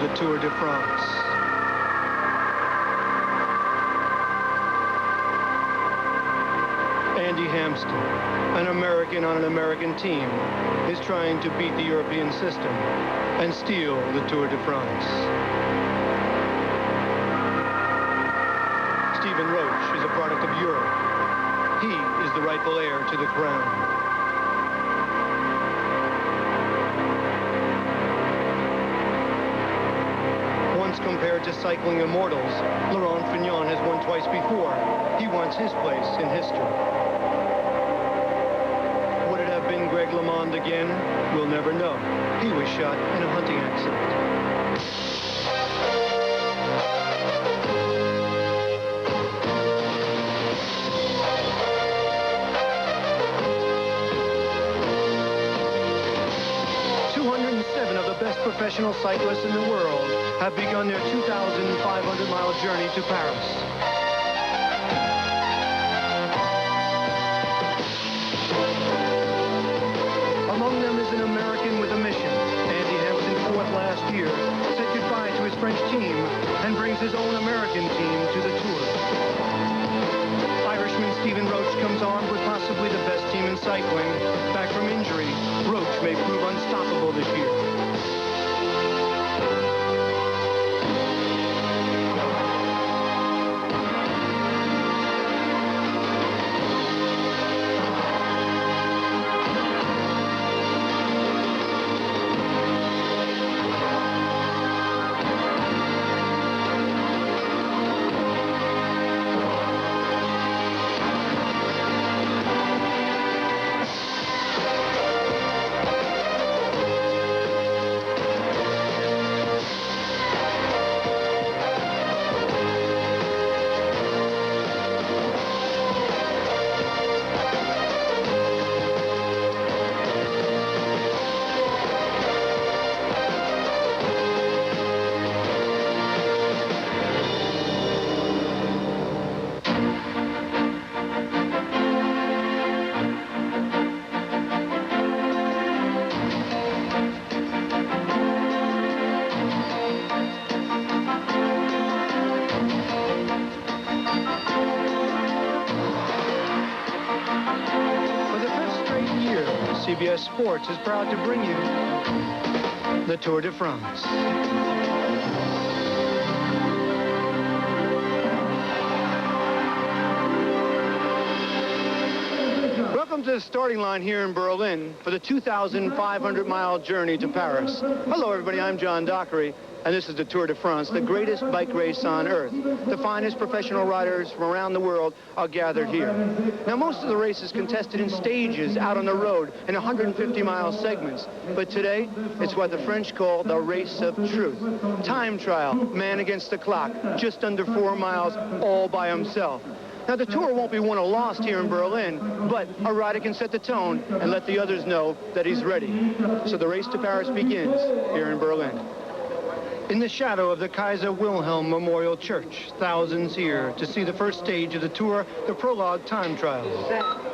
the Tour de France. Andy Hampsten, an American on an American team, is trying to beat the European system and steal the Tour de France. Stephen Roche is a product of Europe. He is the rightful heir to the crown. Once compared to cycling immortals, Laurent Fignon has won twice before. He wants his place in history. Would it have been Greg LeMond again? We'll never know. He was shot in a hunting accident. 207 of the best professional cyclists in the world have begun their 2,500-mile journey to Paris. Among them is an American with a mission. Andy Hampsten, fourth last year, said goodbye to his French team and brings his own American team to the Tour. Irishman Stephen Roche comes armed with possibly the best team in cycling. Back from injury, Roche may prove unstoppable this year. CBS Sports is proud to bring you the Tour de France. Welcome to the starting line here in Berlin for the 2,500-mile journey to Paris. Hello, everybody. I'm John Dockery, and this is the Tour de France, the greatest bike race on earth. The finest professional riders from around the world are gathered here. Now, most of the race is contested in stages out on the road in 150-mile segments. But today, it's what the French call the race of truth. Time trial, man against the clock, just under 4 miles, all by himself. Now, the Tour won't be won or lost here in Berlin, but a rider can set the tone and let the others know that he's ready. So the race to Paris begins here in Berlin. In the shadow of the Kaiser Wilhelm Memorial Church, thousands here to see the first stage of the Tour, the Prologue time trial.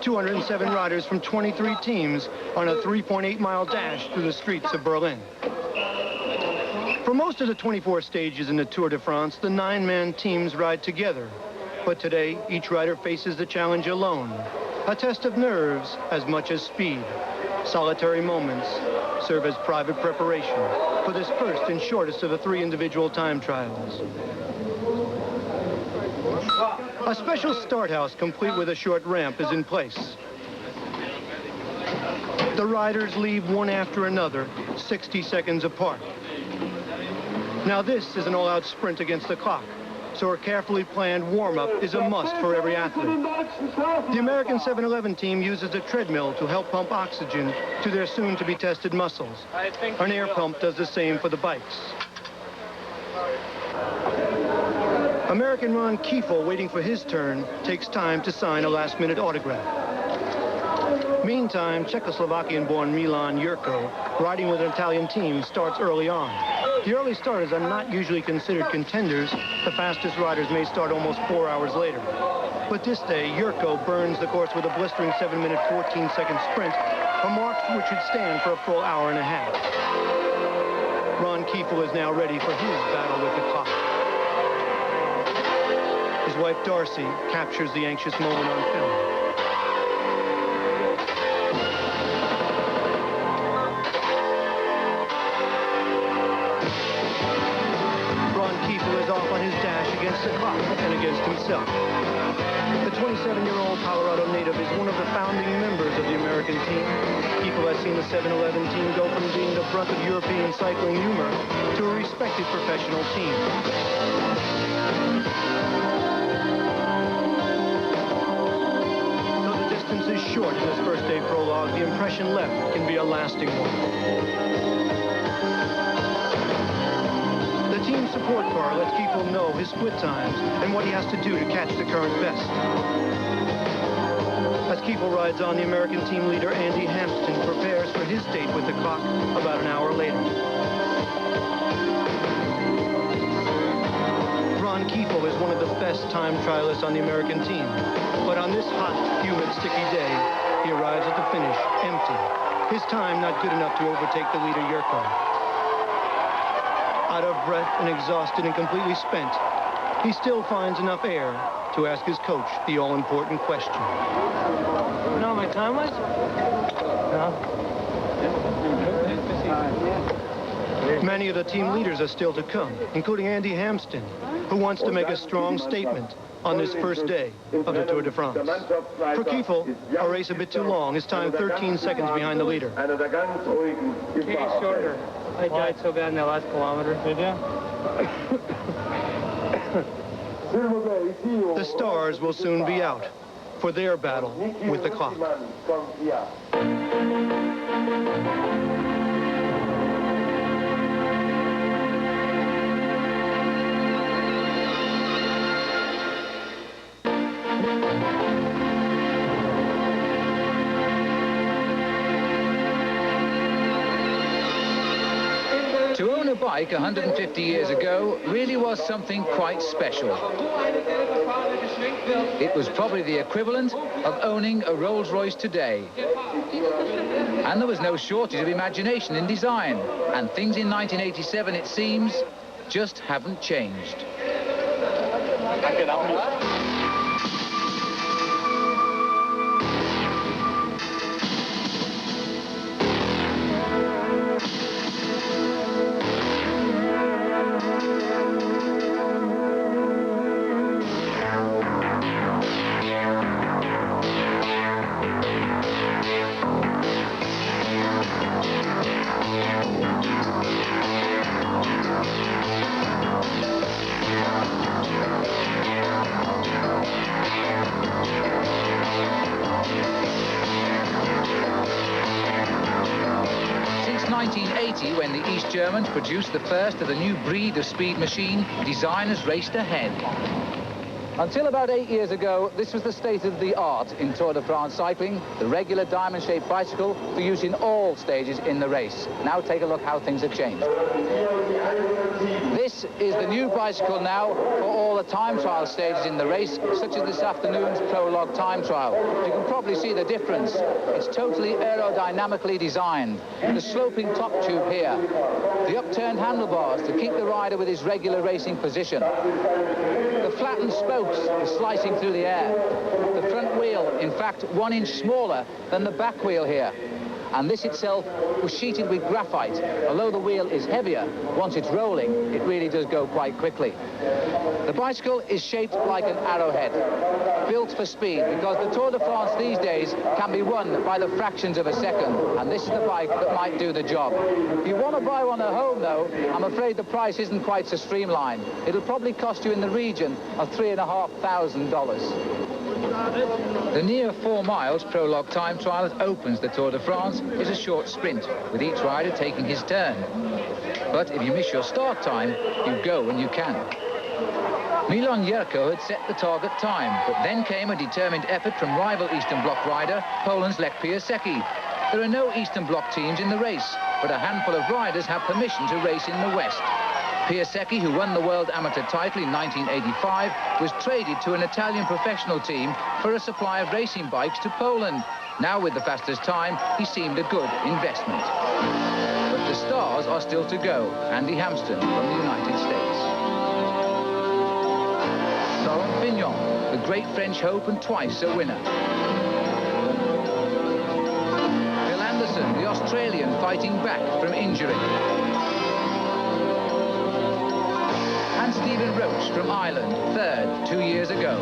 207 riders from 23 teams on a 3.8-mile dash through the streets of Berlin. For most of the 24 stages in the Tour de France, the 9-man teams ride together. But today, each rider faces the challenge alone. A test of nerves as much as speed. Solitary moments serve as private preparation for this first and shortest of the 3 individual time trials. A special start house complete with a short ramp is in place. The riders leave one after another, 60 seconds apart. Now this is an all-out sprint against the clock, so a carefully planned warm-up is a must for every athlete. The American 7-Eleven team uses a treadmill to help pump oxygen to their soon-to-be-tested muscles. An air pump does the same for the bikes. American Ron Kiefel, waiting for his turn, takes time to sign a last-minute autograph. Meantime, Czechoslovakian-born Milan Jurko, riding with an Italian team, starts early on. The early starters are not usually considered contenders. The fastest riders may start almost 4 hours later. But this day, Jurko burns the course with a blistering 7-minute, 14-second sprint, a mark which should stand for a full hour and a half. Ron Kiefel is now ready for his battle with the clock. His wife, Darcy, captures the anxious moment on film. Ron Kiefel is off on his dash against the clock and against himself. The 27-year-old Colorado native is one of the founding members of the American team. Kiefel has seen the 7-11 team go from being the brunt of European cycling humor to a respected professional team. Though the distance is short in this first day prologue, the impression left can be a lasting one. The team support car lets Kiefel know his split times and what he has to do to catch the current best. As Kiefel rides on, the American team leader Andy Hampsten prepares for his date with the clock about an hour later. Ron Kiefel is one of the best time trialists on the American team. But on this hot, humid, sticky day, he arrives at the finish empty. His time not good enough to overtake the leader Yurko. Out of breath and exhausted and completely spent, he still finds enough air to ask his coach the all-important question. You know what my time was? No. Many of the team leaders are still to come, including Andy Hampsten, who wants to make a strong statement on this first day of the Tour de France. For Kiefel, a race a bit too long, his time 13 seconds behind the leader. Okay, shorter. I died so bad in that last kilometer. Did you? The stars will soon be out for their battle with the clock. To own a bike 150 years ago really was something quite special. It was probably the equivalent of owning a Rolls-Royce today. And there was no shortage of imagination in design. And things in 1987, it seems, just haven't changed. Since 1980, when the East Germans produced the first of the new breed of speed machine, designers raced ahead. Until about 8 years ago, this was the state of the art in Tour de France cycling, the regular diamond-shaped bicycle for use in all stages in the race. Now take a look how things have changed. This is the new bicycle now for all the time trial stages in the race, such as this afternoon's Prologue time trial. You can probably see the difference. It's totally aerodynamically designed. The sloping top tube here, the upturned handlebars to keep the rider with his regular racing position. The flattened spokes slicing through the air. The front wheel, in fact, 1 inch smaller than the back wheel here. And this itself was sheeted with graphite. Although the wheel is heavier, once it's rolling, it really does go quite quickly. The bicycle is shaped like an arrowhead, built for speed, because the Tour de France these days can be won by the fractions of a second, and this is the bike that might do the job. If you want to buy one at home, though, I'm afraid the price isn't quite so streamlined. It'll probably cost you in the region of $3,500. The near 4 miles Prologue time trial that opens the Tour de France is a short sprint, with each rider taking his turn. But if you miss your start time, you go when you can. Milan Yurko had set the target time, but then came a determined effort from rival Eastern Bloc rider, Poland's Lech Piasecki. There are no Eastern Bloc teams in the race, but a handful of riders have permission to race in the West. Piasecki, who won the World Amateur title in 1985, was traded to an Italian professional team for a supply of racing bikes to Poland. Now, with the fastest time, he seemed a good investment. But the stars are still to go. Andy Hampsten from the United States. Laurent Fignon, the great French hope and twice a winner. Phil Anderson, the Australian, fighting back from injury. And Stephen Roach from Ireland, third 2 years ago.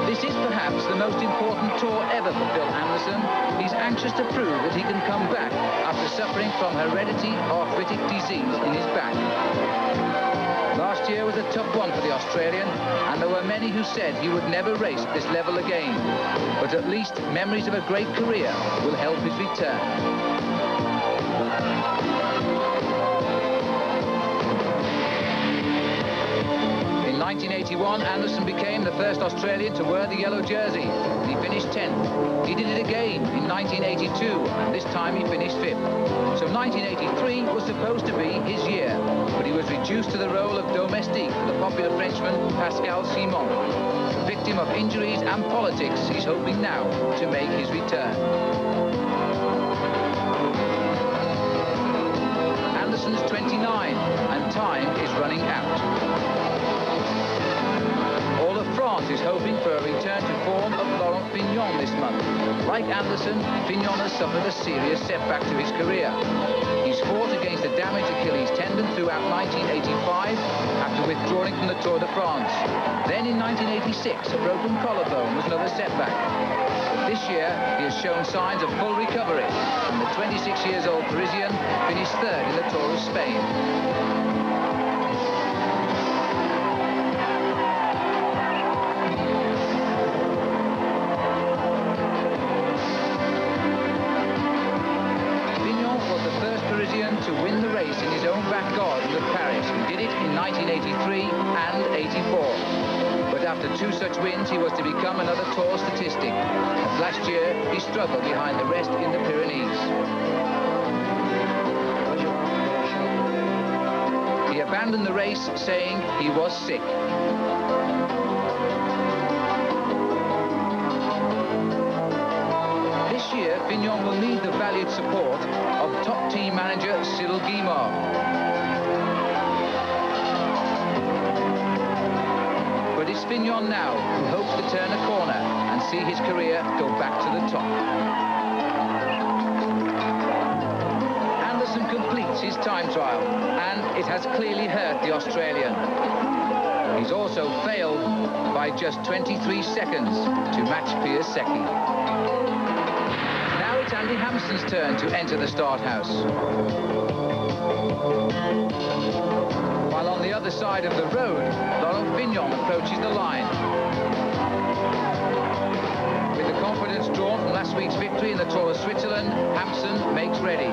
This is perhaps the most important tour ever for Phil Anderson. He's anxious to prove that he can come back after suffering from hereditary arthritic disease in his back. Last year was a tough one for the Australian, and there were many who said he would never race at this level again. But at least memories of a great career will help his return. In 1981, Anderson became the first Australian to wear the yellow jersey, and he finished 10th. He did it again in 1982, and this time he finished 5th. So 1983 was supposed to be his year, but he was reduced to the role of domestique for the popular Frenchman Pascal Simon. A victim of injuries and politics, he's hoping now to make his return. Anderson's 29, and time is running out. France is hoping for a return to form of Laurent Fignon this month. Like Anderson, Fignon has suffered a serious setback to his career. He's fought against a damaged Achilles tendon throughout 1985 after withdrawing from the Tour de France. Then in 1986, a broken collarbone was another setback. But this year, he has shown signs of full recovery, and the 26-year-old Parisian finished third in the Tour of Spain. To win the race in his own back garden of Paris. He did it in 1983 and 84. But after two such wins, he was to become another Tour statistic. And last year, he struggled behind the rest in the Pyrenees. He abandoned the race, saying he was sick. This year, Fignon will need the valued support of top team manager Cyril Guimard. But it's Fignon now who hopes to turn a corner and see his career go back to the top. Anderson completes his time trial, and it has clearly hurt the Australian. He's also failed by just 23 seconds to match Piasecki. It's Andy Hampsten's turn to enter the start house. While on the other side of the road, Laurent Fignon approaches the line. With the confidence drawn from last week's victory in the Tour of Switzerland, Hampsten makes ready.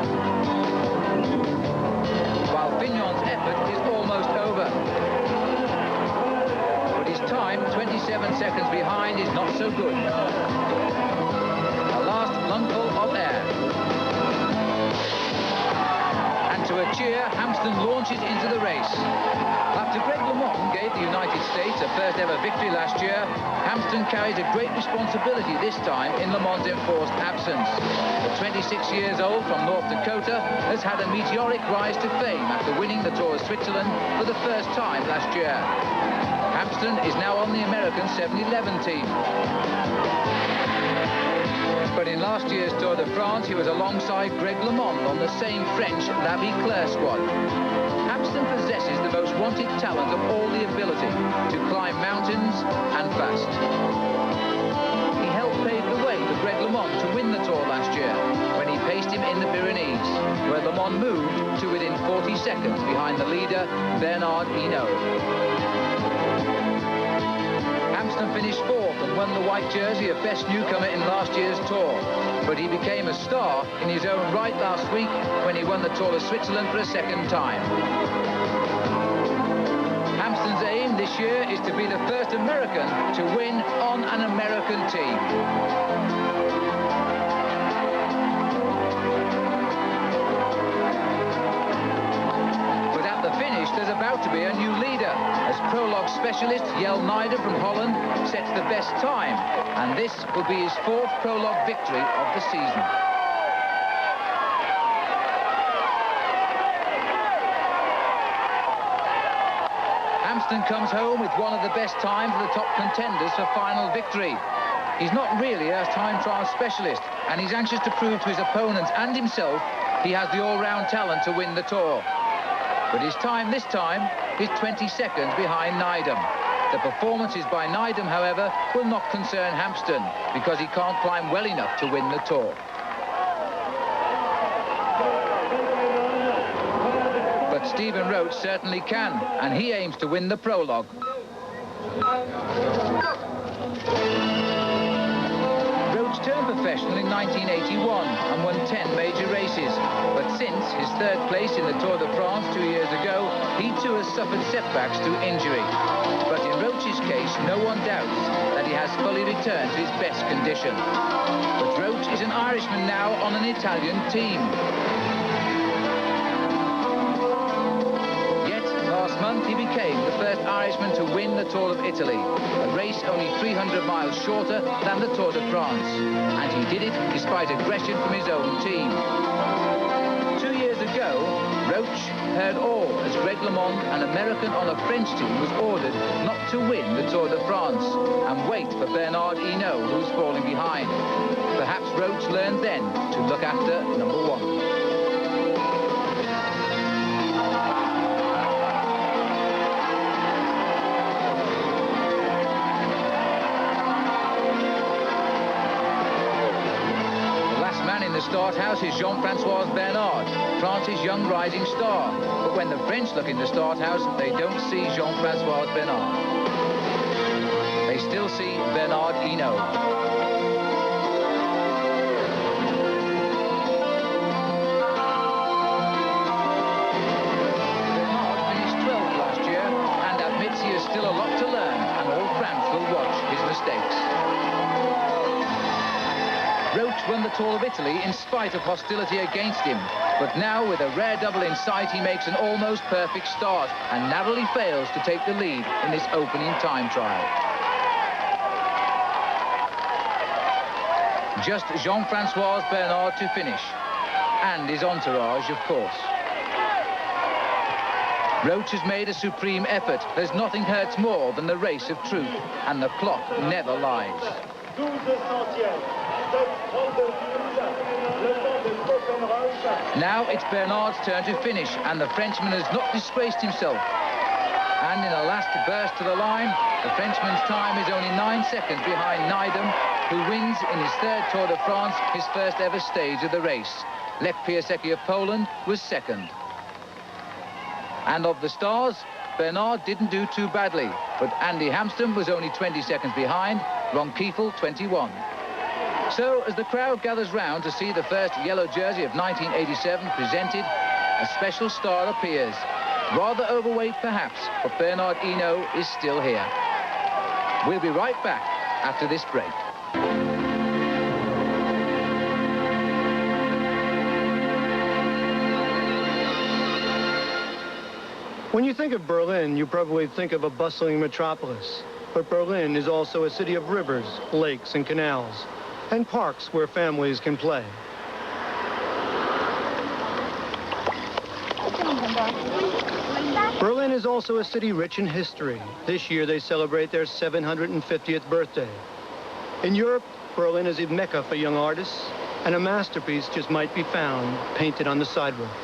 While Fignon's effort is almost over. But his time, 27 seconds behind, is not so good. Lungful of air. And to a cheer, Hampsten launches into the race. After Greg LeMond gave the United States a first ever victory last year, Hampsten carries a great responsibility this time in LeMond's enforced absence. The 26 years old from North Dakota has had a meteoric rise to fame after winning the Tour of Switzerland for the first time last year. Hampsten is now on the American 7-11 team. But in last year's Tour de France, he was alongside Greg LeMond on the same French La Vie-Claire squad. Hampsten possesses the most wanted talent of all the ability to climb mountains and fast. He helped pave the way for Greg LeMond to win the Tour last year when he paced him in the Pyrenees, where LeMond moved to within 40 seconds behind the leader, Bernard Hinault. Hampsten finished fourth and won the white jersey of best newcomer in last year's Tour. But he became a star in his own right last week when he won the Tour of Switzerland for a second time. Hampsten's aim this year is to be the first American to win on an American team. There's about to be a new leader as Prologue specialist Jelle Nijder from Holland sets the best time, and this will be his fourth Prologue victory of the season. Hampsten comes home with one of the best times of the top contenders for final victory. He's not really a time trial specialist, and he's anxious to prove to his opponents and himself he has the all-round talent to win the Tour. But his time this time is 20 seconds behind Needham. The performances by Needham, however, will not concern Hampsten because he can't climb well enough to win the Tour. But Stephen Roach certainly can, and he aims to win the Prologue. Roach turned professional in 1981 and won 10 major races. But since his third place in the Tour de France 2 years ago, he too has suffered setbacks through injury. But in Roach's case, no one doubts that he has fully returned to his best condition. But Roach is an Irishman now on an Italian team. Last month he became the first Irishman to win the Tour of Italy, a race only 300 miles shorter than the Tour de France, and he did it despite aggression from his own team. 2 years ago, Roach heard all as Greg LeMond, an American on a French team, was ordered not to win the Tour de France and wait for Bernard Hinault, who was falling behind. Perhaps Roach learned then to look after number one. Start house is Jean-Francois Bernard, France's young rising star. But when the French look in the start house, they don't see Jean-Francois Bernard. They still see Bernard Hinault. Bernard finished 12th last year and admits he has still a lot to learn, and all France will watch his mistakes. Roach won the Tour of Italy in spite of hostility against him, but now with a rare double in sight he makes an almost perfect start and narrowly fails to take the lead in this opening time trial. Just Jean-Francois Bernard to finish, and his entourage, of course. Roach has made a supreme effort. There's nothing hurts more than the race of truth, and the clock never lies. Now it's Bernard's turn to finish, and the Frenchman has not disgraced himself. And in a last burst to the line, the Frenchman's time is only 9 seconds behind Needham, who wins in his third Tour de France, his first ever stage of the race. Lech Piasecki of Poland was second. And of the stars, Bernard didn't do too badly, but Andy Hampsten was only 20 seconds behind, Ron Kiefel 21. So, as the crowd gathers round to see the first yellow jersey of 1987 presented, a special star appears. Rather overweight, perhaps, but Bernard Hinault is still here. We'll be right back after this break. When you think of Berlin, you probably think of a bustling metropolis. But Berlin is also a city of rivers, lakes, and canals, and parks where families can play. Berlin is also a city rich in history. This year they celebrate their 750th birthday. In Europe, Berlin is a mecca for young artists, and a masterpiece just might be found painted on the sidewalk.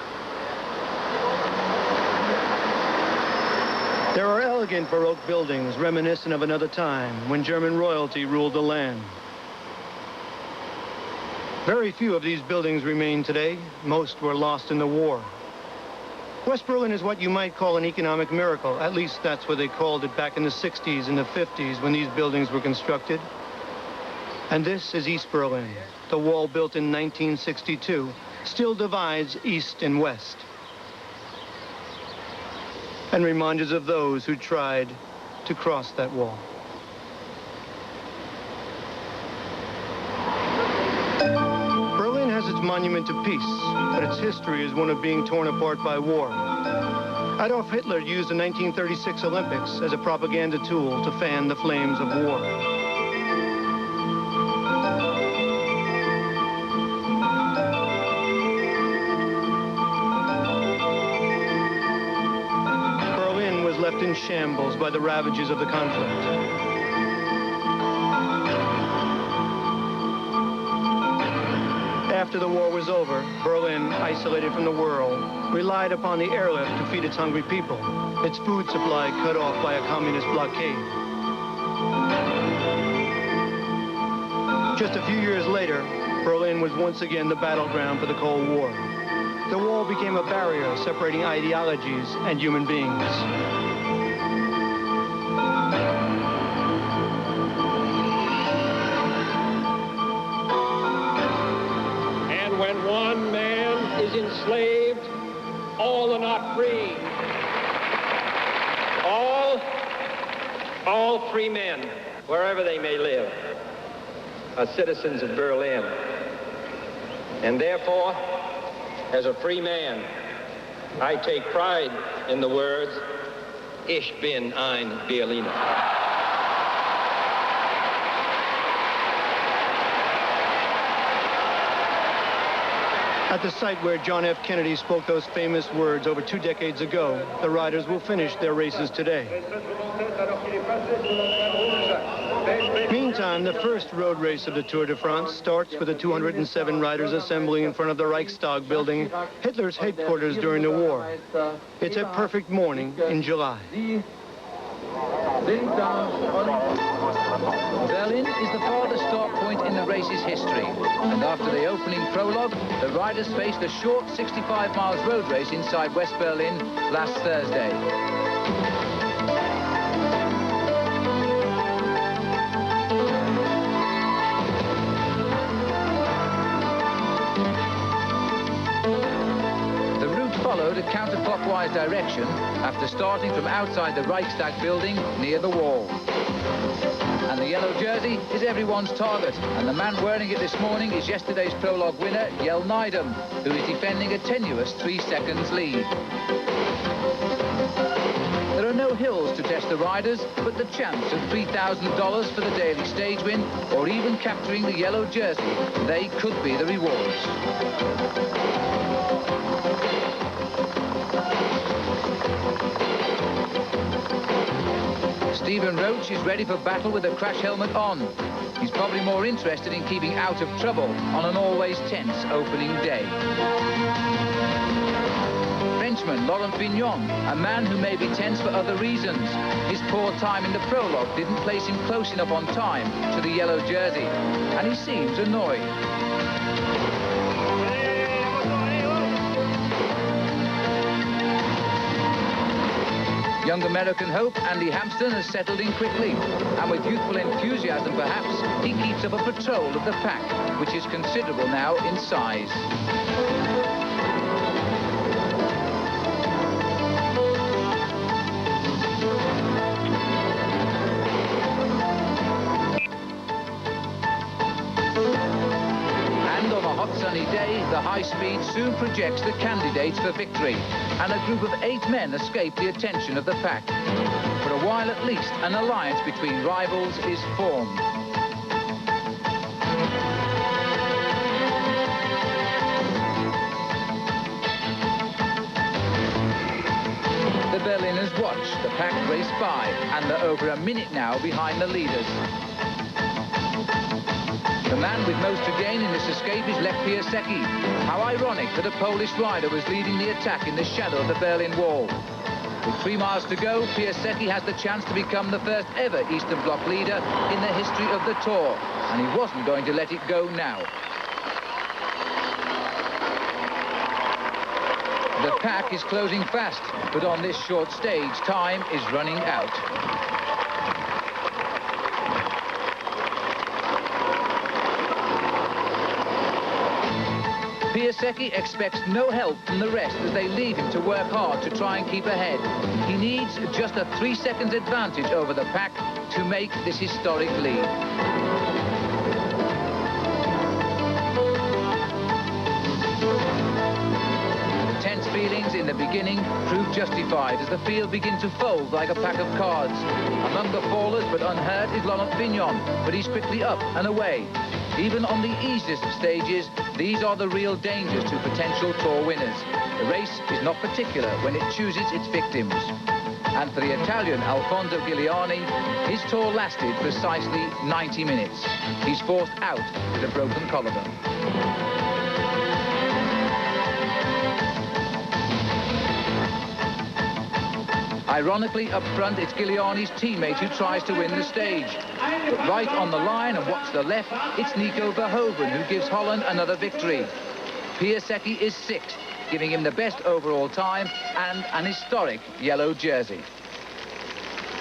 There are elegant Baroque buildings reminiscent of another time when German royalty ruled the land. Very few of these buildings remain today. Most were lost in the war. West Berlin is what you might call an economic miracle. At least that's what they called it back in the 60s and the 50s when these buildings were constructed. And this is East Berlin. The wall built in 1962 still divides East and West, and reminds us of those who tried to cross that wall. Berlin has its monument to peace, but its history is one of being torn apart by war. Adolf Hitler used the 1936 Olympics as a propaganda tool to fan the flames of war. left in shambles by the ravages of the conflict. After the war was over, Berlin, isolated from the world, relied upon the airlift to feed its hungry people, its food supply cut off by a communist blockade. Just a few years later, Berlin was once again the battleground for the Cold War. The wall became a barrier separating ideologies and human beings. When one man is enslaved, all are not free. All free men, wherever they may live, are citizens of Berlin. And therefore, as a free man, I take pride in the words, Ich bin ein Berliner. At the site where John F. Kennedy spoke those famous words over 2 decades ago, the riders will finish their races today. Meantime, the first road race of the Tour de France starts with the 207 riders assembling in front of the Reichstag building, Hitler's headquarters during the war. It's a perfect morning in July. Berlin is the farthest start point in the race's history, and after the opening prologue, the riders faced a short 65 miles road race inside West Berlin last Thursday. The route followed a counterclockwise direction after starting from outside the Reichstag building near the wall. And the yellow jersey is everyone's target, and the man wearing it this morning is yesterday's prologue winner, Jelle Neidem, who is defending a tenuous 3 seconds lead. There are no hills to test the riders, but the chance of $3,000 for the daily stage win, or even capturing the yellow jersey, they could be the rewards. Stephen Roach is ready for battle with a crash helmet on. He's probably more interested in keeping out of trouble on an always tense opening day. Frenchman Laurent Fignon, a man who may be tense for other reasons. His poor time in the prologue didn't place him close enough on time to the yellow jersey, and he seems annoyed. Young American hope Andy Hampsten has settled in quickly, and with youthful enthusiasm perhaps, he keeps up a patrol of the pack, which is considerable now in size. Sunny day, the high speed soon projects the candidates for victory, and a group of 8 men escape the attention of the pack. For a while at least, an alliance between rivals is formed. The Berliners watch the pack race by, and they're over a minute now behind the leaders. The man with most to gain in this escape is Lech Piasecki. How ironic that a Polish rider was leading the attack in the shadow of the Berlin Wall. With 3 miles to go, Piasecki has the chance to become the first ever Eastern Bloc leader in the history of the Tour, and he wasn't going to let it go now. The pack is closing fast, but on this short stage, time is running out. Piasecki expects no help from the rest as they leave him to work hard to try and keep ahead. He needs just a 3 seconds advantage over the pack to make this historic lead. The tense feelings in the beginning prove justified as the field begins to fold like a pack of cards. Among the fallers but unhurt is Laurent Fignon, but he's quickly up and away. Even on the easiest of stages, these are the real dangers to potential Tour winners. The race is not particular when it chooses its victims. And for the Italian Alfonso Giuliani, his tour lasted precisely 90 minutes. He's forced out with a broken collarbone. Ironically, up front, it's Giuliani's teammate who tries to win the stage. But right on the line and watch the left, it's Nico Verhoeven who gives Holland another victory. Piasecki is sixth, giving him the best overall time and an historic yellow jersey.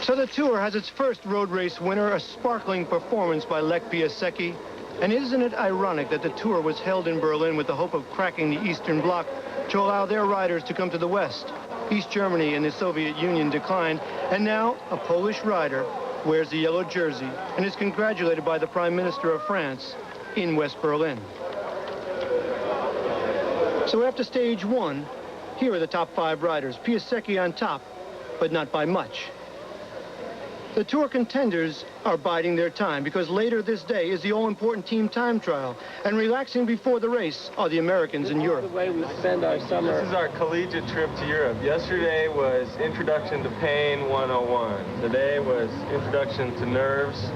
So the Tour has its first road race winner, a sparkling performance by Lech Piasecki. And isn't it ironic that the Tour was held in Berlin with the hope of cracking the Eastern Bloc to allow their riders to come to the West? East Germany and the Soviet Union declined, and now a Polish rider wears the yellow jersey and is congratulated by the Prime Minister of France in West Berlin. So after stage one, here are the top 5 riders. Piasecki on top, but not by much. The Tour contenders are biding their time because later this day is the all-important team time trial, and relaxing before the race are the Americans in Europe. The way we spend our summer. This is our collegiate trip to Europe. Yesterday was Introduction to Pain 101. Today was Introduction to Nerves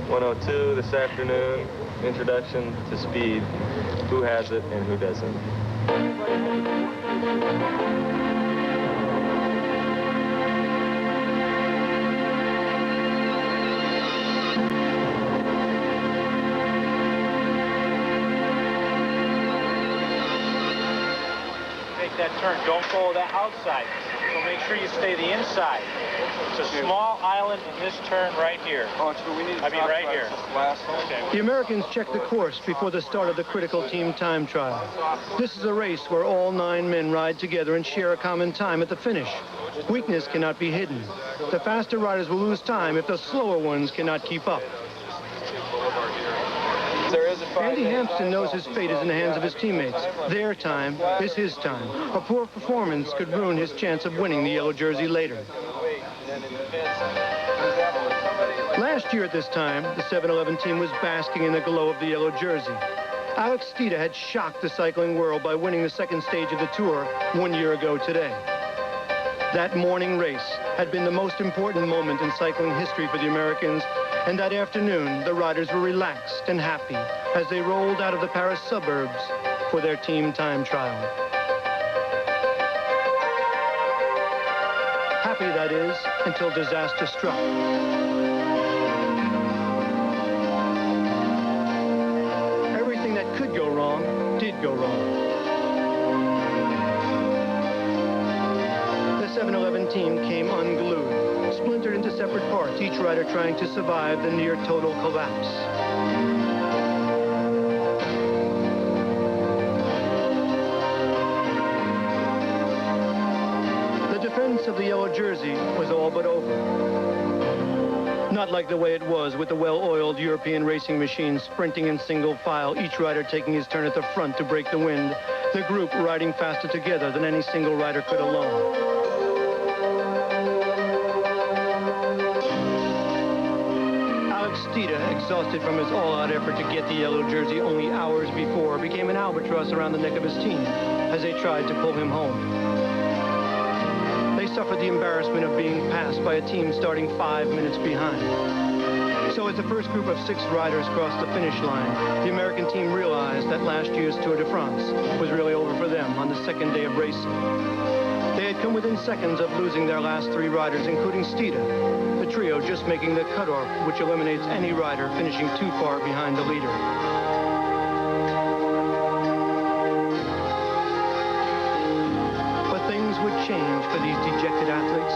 102. This afternoon, Introduction to Speed. Who has it and who doesn't? That turn, don't go the outside, so make sure you stay the inside. It's a small island in this turn right here. Right here. Okay. The Americans check the course before the start of the critical team time trial. This is a race where all 9 men ride together and share a common time at the finish. Weakness cannot be hidden. The faster riders will lose time if the slower ones cannot keep up. Andy Hampsten knows his fate is in the hands of his teammates. Their time is his time. A poor performance could ruin his chance of winning the yellow jersey later. Last year at this time, the 7-Eleven team was basking in the glow of the yellow jersey. Alex Steeda had shocked the cycling world by winning the second stage of the Tour 1 year ago today. That morning race had been the most important moment in cycling history for the Americans, and that afternoon, the riders were relaxed and happy as they rolled out of the Paris suburbs for their team time trial. Happy, that is, until disaster struck. Everything that could go wrong did go wrong. The 7-Eleven team came unglued, splintered into separate parts, each rider trying to survive the near total collapse. The defense of the yellow jersey was all but over. Not like the way it was with the well-oiled European racing machine sprinting in single file, each rider taking his turn at the front to break the wind, the group riding faster together than any single rider could alone. Steeda, exhausted from his all-out effort to get the yellow jersey only hours before, became an albatross around the neck of his team as they tried to pull him home. They suffered the embarrassment of being passed by a team starting 5 minutes behind. So as the first group of 6 riders crossed the finish line, the American team realized that last year's Tour de France was really over for them on the second day of racing. They had come within seconds of losing their last 3 riders, including Steeda, the trio just making the cutoff, which eliminates any rider finishing too far behind the leader. But things would change for these dejected athletes.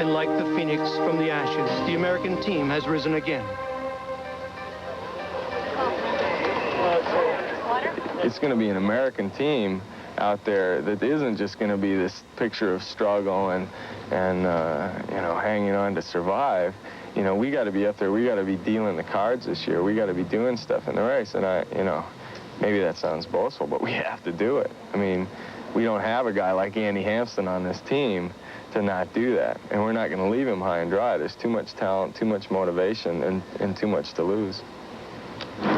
And like the phoenix from the ashes, the American team has risen again. It's going to be an American team out there that isn't just going to be this picture of struggle and you know, hanging on to survive. You know, we got to be up there. We got to be dealing the cards this year. We got to be doing stuff in the race. And you know, maybe that sounds boastful, but we have to do it. I mean, we don't have a guy like Andy Hampsten on this team to not do that. And we're not going to leave him high and dry. There's too much talent, too much motivation, and too much to lose.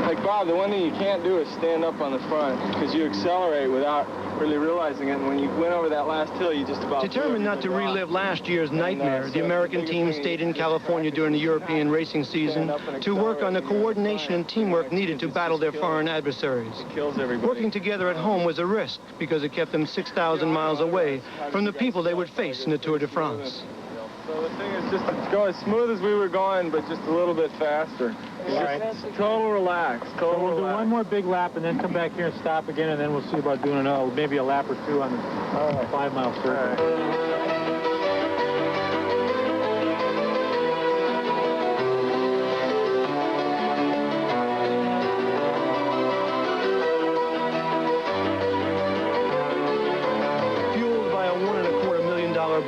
Like Bob, the one thing you can't do is stand up on the front because you accelerate without really realizing it. And when you went over that last hill, you just about... Determined not to relive last year's nightmare, the American team stayed in California during the European racing season to work on the coordination and teamwork needed to battle their foreign adversaries. Working together at home was a risk because it kept them 6,000 miles away from the people they would face in the Tour de France. So the thing is just to go as smooth as we were going, but just a little bit faster. All right. Total relax. Total So we'll do relax. one more big lap and then come back here and stop again, and then we'll see about doing maybe a lap or two on the 5-mile circuit.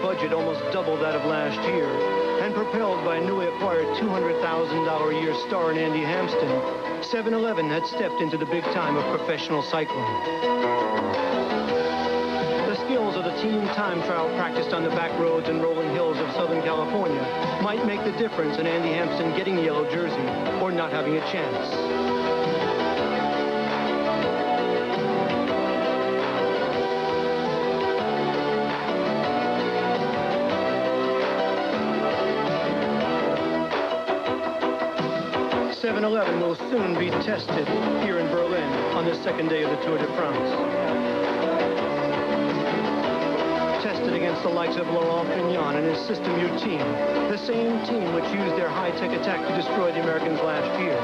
Budget almost double that of last year, and propelled by a newly acquired $200,000 a year star in Andy Hampsten, 7-Eleven had stepped into the big time of professional cycling. The skills of the team time trial practiced on the back roads and rolling hills of Southern California might make the difference in Andy Hampsten getting the yellow jersey or not having a chance. 7-Eleven will soon be tested here in Berlin on the second day of the Tour de France. Tested against the likes of Laurent Fignon and his System U team, the same team which used their high-tech attack to destroy the Americans last year.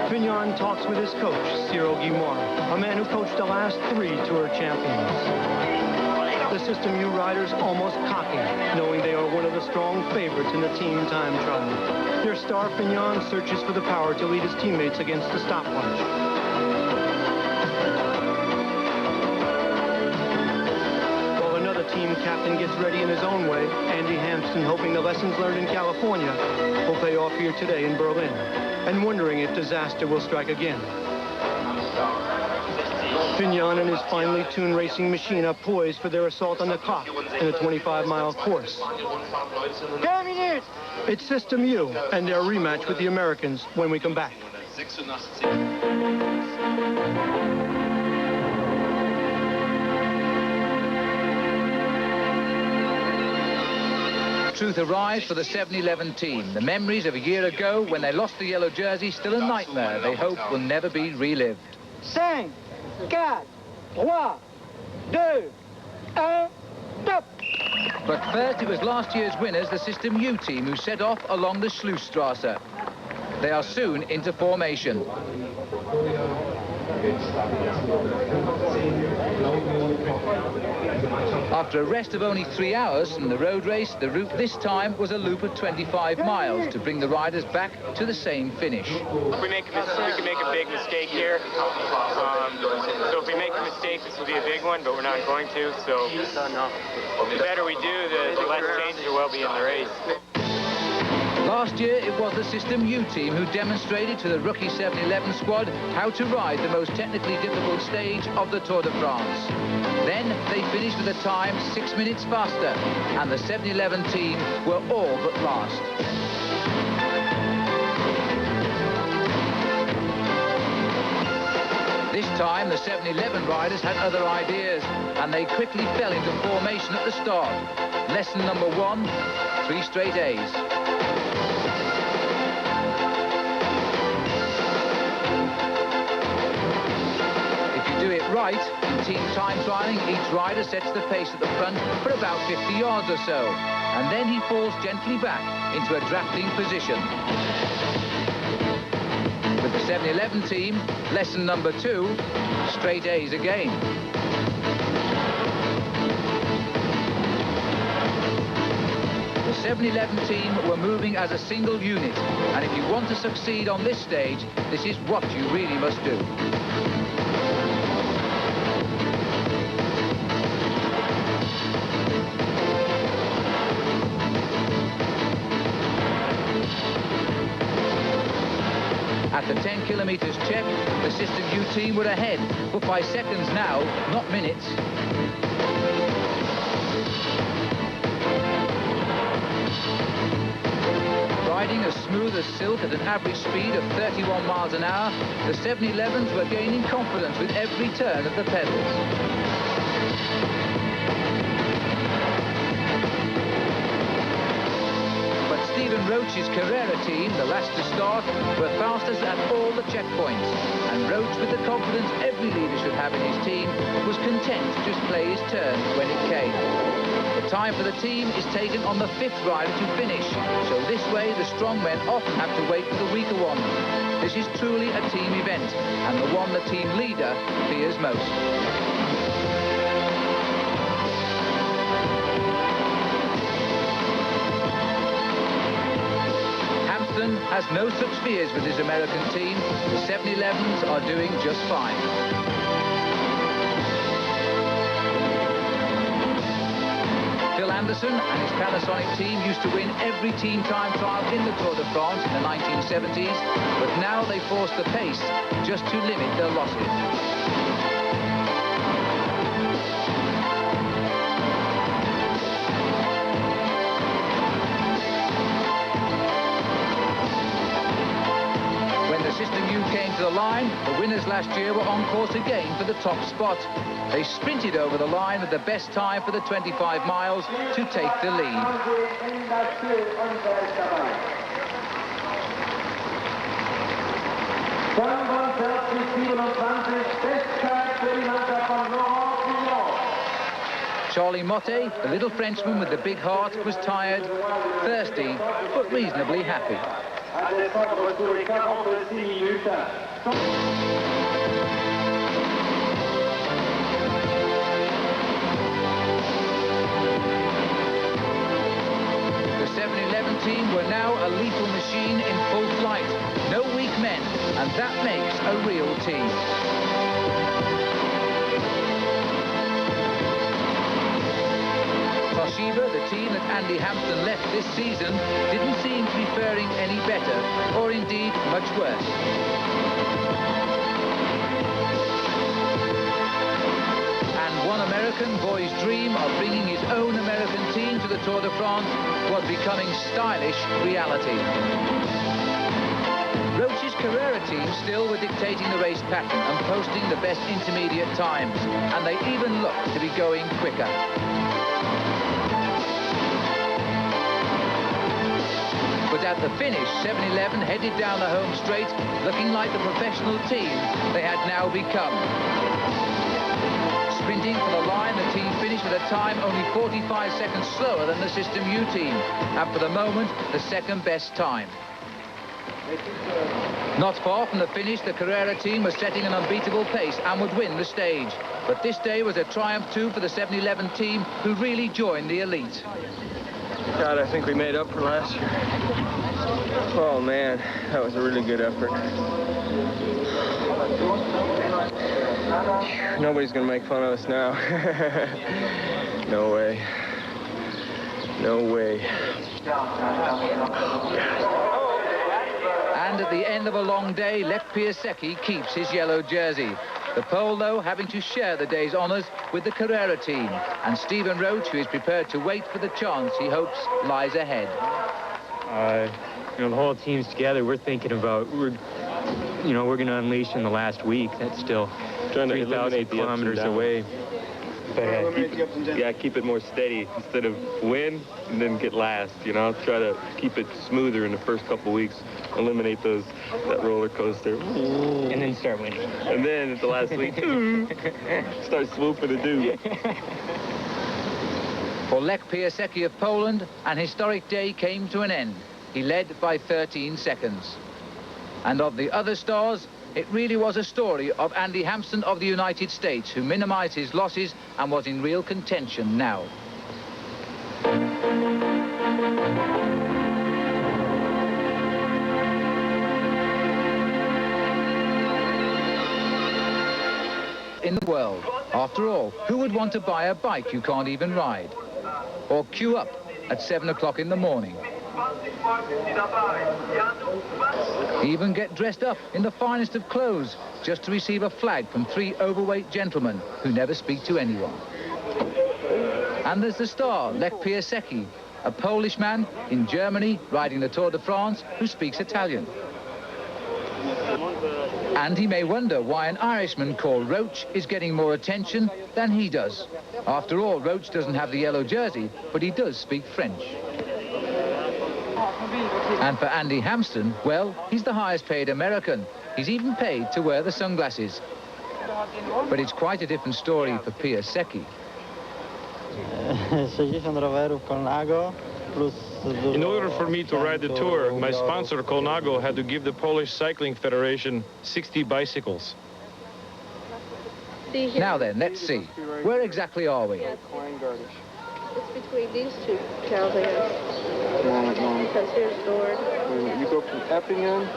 Fignon talks with his coach, Cyril Guimard, a man who coached the last 3 Tour champions. The System U riders almost cocky, knowing they are one of the strong favorites in the team time trial. Their star Fignon searches for the power to lead his teammates against the stopwatch. While another team captain gets ready in his own way, Andy Hampsten hoping the lessons learned in California will pay off here today in Berlin, and wondering if disaster will strike again. Fignon and his finely tuned racing machine are poised for their assault on the clock in a 25-mile course. It's System U and their rematch with the Americans when we come back. Truth arrives for the 7-Eleven team. The memories of a year ago when they lost the yellow jersey, still a nightmare they hope will never be relived. 5, 4, 3, 2, 1, stop! But first, it was last year's winners, the System U team, who set off along the Schlussstrasse. They are soon into formation. After a rest of only 3 hours from the road race, the route this time was a loop of 25 miles to bring the riders back to the same finish. If we make a mistake, we can make a big mistake here. So if we make a mistake, this will be a big one, but we're not going to. So the better we do, the less changes there will be in the race. Last year, it was the System U team who demonstrated to the rookie 7-Eleven squad how to ride the most technically difficult stage of the Tour de France. Then they finished with a time 6 minutes faster, and the 7-Eleven team were all but last. This time, the 7-Eleven riders had other ideas, and they quickly fell into formation at the start. Lesson number 1, 3 straight A's. Do it right, in team time trialing, each rider sets the pace at the front for about 50 yards or so, and then he falls gently back into a drafting position. With the 7-Eleven team, lesson number 2, straight A's again. The 7-Eleven team were moving as a single unit, and if you want to succeed on this stage, this is what you really must do. At the 10 kilometers check, the System U team were ahead, but by seconds now, not minutes. Riding as smooth through the silk at an average speed of 31 miles an hour, the 711s were gaining confidence with every turn of the pedals. Stephen Roach's Carrera team, the last to start, were fastest at all the checkpoints, and Roach, with the confidence every leader should have in his team, was content to just play his turn when it came. The time for the team is taken on the 5th rider to finish, so this way the strong men often have to wait for the weaker ones. This is truly a team event, and the one the team leader fears most. Has no such fears with his American team. The 711s are doing just fine. Phil Anderson and his Panasonic team used to win every team time trial in the Tour de France in the 1970s, but now they force the pace just to limit their losses. Came to the line, the winners last year were on course again for the top spot. They sprinted over the line with the best time for the 25 miles to take the lead. Charlie Motte, the little Frenchman with the big heart, was tired, thirsty, but reasonably happy. The 711 team were now a lethal machine in full flight. No weak men, and that makes a real team. Toshiba, the team that Andy Hampton left this season, didn't seem to be faring any better, or indeed much worse. And one American boy's dream of bringing his own American team to the Tour de France was becoming stylish reality. Roach's Carrera team still were dictating the race pattern and posting the best intermediate times, and they even looked to be going quicker. But at the finish, 711 headed down the home straight, looking like the professional team they had now become. Sprinting for the line, the team finished with a time only 45 seconds slower than the System U team, and for the moment, the second best time. Not far from the finish, the Carrera team was setting an unbeatable pace and would win the stage. But this day was a triumph too for the 711 team, who really joined the elite. God, I think we made up for last year. Oh, man, that was a really good effort. Nobody's going to make fun of us now. No way. No way. And at the end of a long day, Lech Piasecki keeps his yellow jersey. The Pole, though, having to share the day's honours with the Carrera team. And Stephen Roach, who is prepared to wait for the chance he hopes lies ahead. You know, the whole team's together. We're thinking about, we're going to unleash in the last week. That's still 3,000 kilometers away. But keep it more steady instead of win and then get last, you know. Try to keep it smoother in the first couple weeks. Eliminate that roller coaster. And then start winning. And then at the last week, start swooping a dude. For Lech Piasecki of Poland, an historic day came to an end. He led by 13 seconds. And of the other stars, it really was a story of Andy Hampton of the United States, who minimized his losses and was in real contention now. In the world, after all, who would want to buy a bike you can't even ride? Or queue up at 7 o'clock in the morning? Even get dressed up in the finest of clothes just to receive a flag from 3 overweight gentlemen who never speak to anyone. And there's the star, Lech Piasecki, a Polish man in Germany riding the Tour de France who speaks Italian. And he may wonder why an Irishman called Roach is getting more attention than he does. After all, Roach doesn't have the yellow jersey, but he does speak French. And for Andy Hampston, well, he's the highest paid American. He's even paid to wear the sunglasses. But it's quite a different story for Pia Secchi. 60 rowerów Colnago plus... In order for me to ride the Tour, my sponsor, Colnago, had to give the Polish Cycling Federation 60 bicycles. Now then, let's see. Where exactly are we? It's between these two cows, I guess. Because here's Nord. You go from Eppingen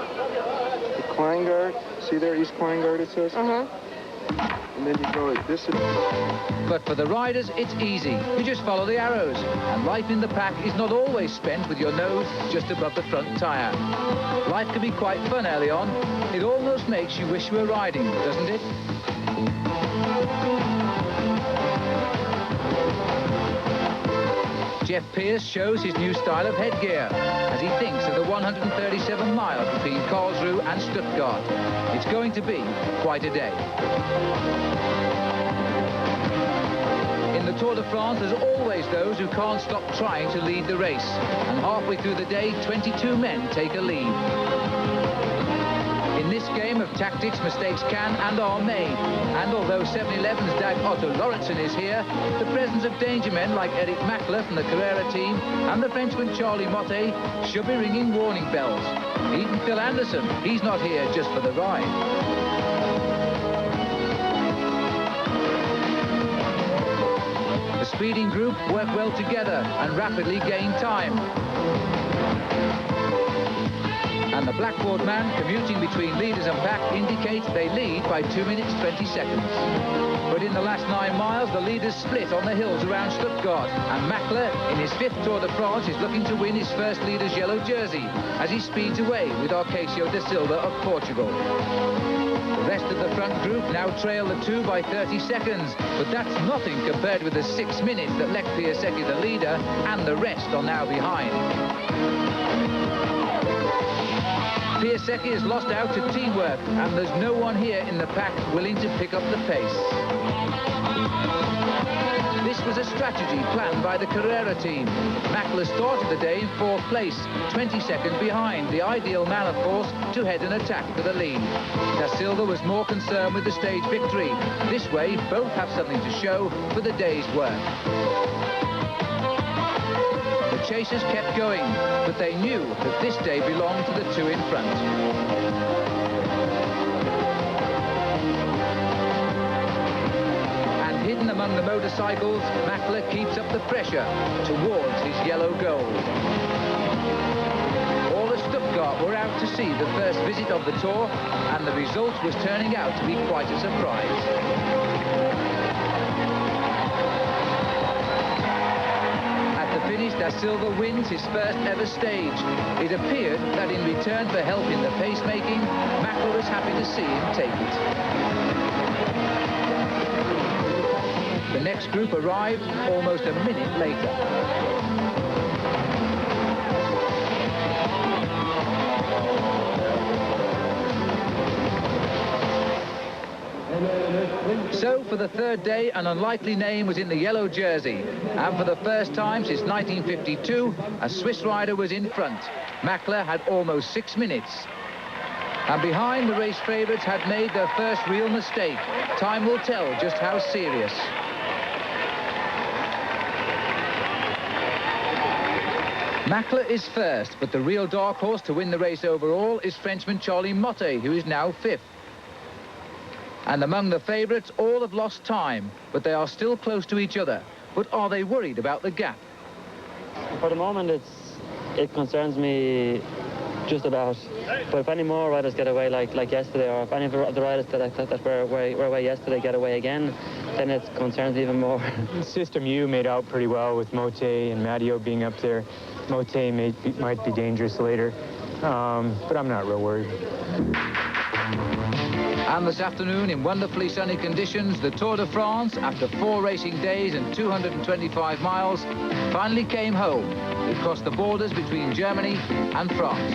to Kleingart. See there, East Kleingart it says? Uh-huh. And then you go like this. But for the riders, it's easy. You just follow the arrows. And life in the pack is not always spent with your nose just above the front tyre. Life can be quite fun early on. It almost makes you wish you were riding, doesn't it? Jeff Pierce shows his new style of headgear as he thinks of the 137 miles between Karlsruhe and Stuttgart. It's going to be quite a day. In the Tour de France, there's always those who can't stop trying to lead the race. And halfway through the day, 22 men take a lead. In this game of tactics, mistakes can and are made. And although 7-Eleven's Dag Otto Lauritsen is here, the presence of danger men like Eric Mackler from the Carrera team and the Frenchman Charlie Motte should be ringing warning bells. Even Phil Anderson, he's not here just for the ride. The speeding group work well together and rapidly gain time. And the blackboard man commuting between leaders and pack indicates they lead by 2 minutes 20 seconds. But in the last 9 miles, the leaders split on the hills around Stuttgart, and Mackler, in his 5th Tour de France, is looking to win his first leader's yellow jersey as he speeds away with Arcacio da Silva of Portugal. The rest of the front group now trail the two by 30 seconds, but that's nothing compared with the 6 minutes that left Pia Secchi the leader, and the rest are now behind. Pia Secchi has lost out to teamwork, and there's no one here in the pack willing to pick up the pace. This was a strategy planned by the Carrera team. Mackler started the day in 4th place, 20 seconds behind, the ideal man, of course, to head an attack for the lead. Da Silva was more concerned with the stage victory. This way, both have something to show for the day's work. The chasers kept going, but they knew that this day belonged to the two in front. And hidden among the motorcycles, Mackler keeps up the pressure towards his yellow gold. All of Stuttgart were out to see the first visit of the Tour, and the result was turning out to be quite a surprise. Finish, Da Silva wins his first ever stage. It appeared that in return for help in the pacemaking, Mackler was happy to see him take it. The next group arrived almost a minute later. So, for the third day, an unlikely name was in the yellow jersey. And for the first time since 1952, a Swiss rider was in front. Mackler had almost 6 minutes. And behind, the race favourites had made their first real mistake. Time will tell just how serious. Mackler is first, but the real dark horse to win the race overall is Frenchman Charlie Motte, who is now 5th. And among the favourites, all have lost time, but they are still close to each other. But are they worried about the gap? For the moment, it concerns me just about. But if any more riders get away like yesterday, or if any of the riders that were away yesterday get away again, then it concerns me even more. System U made out pretty well with Motte and Matteo being up there. Motte might be dangerous later, but I'm not real worried. And this afternoon, in wonderfully sunny conditions, the Tour de France, after 4 racing days and 225 miles, finally came home. It crossed the borders between Germany and France.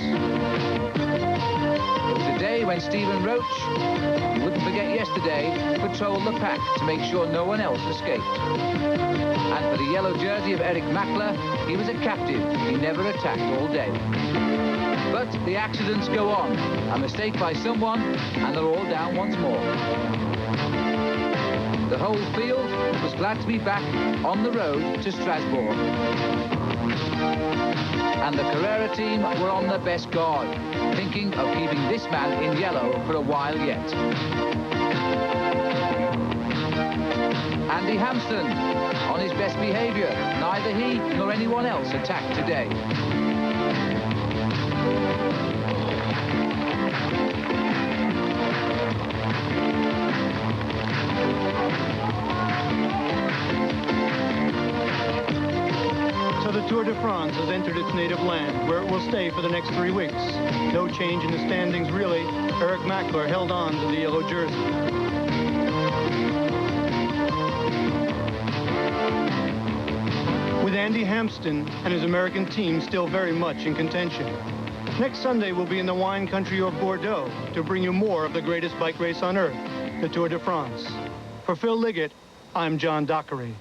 It was a day when Stephen Roach, you wouldn't forget yesterday, patrolled the pack to make sure no one else escaped. And for the yellow jersey of Eric Mackler, he was a captive. He never attacked all day. But the accidents go on. A mistake by someone, and they're all down once more. The whole field was glad to be back on the road to Strasbourg. And the Carrera team were on their best guard, thinking of keeping this man in yellow for a while yet. Andy Hampsten, on his best behavior. Neither he nor anyone else attacked today. So the Tour de France has entered its native land, where it will stay for the next 3 weeks. No change in the standings, really. Eric Mackler held on to the yellow jersey. With Andy Hampsten and his American team still very much in contention. Next Sunday, we'll be in the wine country of Bordeaux to bring you more of the greatest bike race on earth, the Tour de France. For Phil Liggett, I'm John Dockery.